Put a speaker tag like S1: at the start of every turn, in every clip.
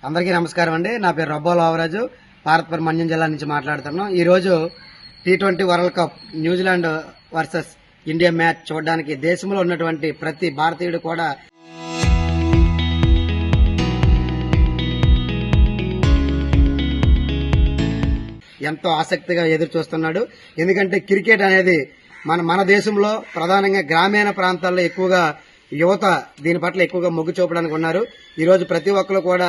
S1: అందరికీ నమస్కారం అండి. నా పేరు రబ్బోల ఆవరాజు, పార్వతీపురం మన్యం జిల్లా నుంచి మాట్లాడుతున్నాం. ఈరోజు T20 world cup New Zealand versus India match చూడడానికి దేశంలో ఉన్నటువంటి ప్రతి భారతీయుడు కూడా ఎంతో ఆసక్తిగా ఎదురు చూస్తున్నాడు. ఎందుకంటే క్రికెట్ అనేది మన దేశంలో ప్రధానంగా గ్రామీణ ప్రాంతాల్లో ఎక్కువగా యువత దీని పట్ల ఎక్కువగా మొగ్గు చూపడానికి ఉన్నారు. ఈ రోజు ప్రతి ఒక్కరు కూడా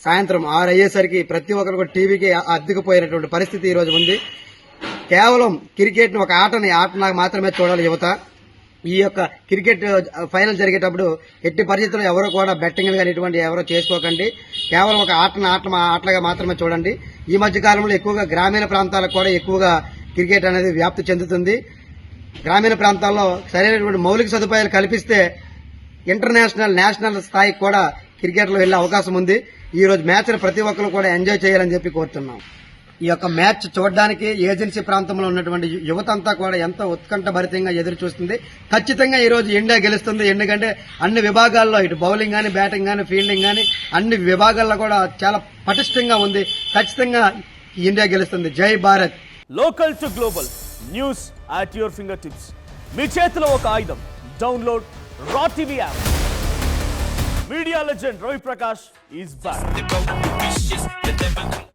S1: సాయంత్రం 6 అయ్యేసరికి ప్రతి ఒక్కరు కూడా టీవీకి అద్దెకుపోయినటువంటి పరిస్థితి ఈ రోజు ఉంది. కేవలం క్రికెట్ ను ఒక ఆటలాగా మాత్రమే చూడాలి యువత. ఈ యొక్క క్రికెట్ ఫైనల్ జరిగేటప్పుడు ఎట్టి పరిస్థితుల్లో ఎవరు కూడా బెట్టింగ్ కానీ ఇటువంటి ఎవరో చేసుకోకండి. కేవలం ఒక ఆటలాగా మాత్రమే చూడండి. ఈ మధ్య కాలంలో ఎక్కువగా గ్రామీణ ప్రాంతాలకు కూడా ఎక్కువగా క్రికెట్ అనేది వ్యాప్తి చెందుతుంది. గ్రామీణ ప్రాంతాల్లో సరైనటువంటి మౌలిక సదుపాయాలు కల్పిస్తే నేషనల్ స్థాయికి కూడా క్రికెట్ లో వెళ్లే అవకాశం ఉంది. ఈ రోజు మ్యాచ్ ప్రతి ఒక్కరు కూడా ఎంజాయ్ చేయాలని చెప్పి కోరుతున్నాం. ఈ యొక్క మ్యాచ్ చూడడానికి ఏజెన్సీ ప్రాంతంలో ఉన్నటువంటి యువత అంతా కూడా ఎంతో ఉత్కంఠభరితంగా ఎదురు చూస్తుంది. ఖచ్చితంగా ఈ రోజు ఇండియా గెలుస్తుంది. ఎందుకంటే అన్ని విభాగాల్లో ఇటు బౌలింగ్ గానీ, బ్యాటింగ్ గానీ, ఫీల్డింగ్ గానీ అన్ని విభాగాల్లో కూడా చాలా పటిష్టంగా ఉంది. ఖచ్చితంగా ఇండియా గెలుస్తుంది. జై Bharat.
S2: Local to global news at your finger tips. మీ చేతిలో ఒక ఆయుధం. Download R TV app. Media legend Ravi Prakash is back.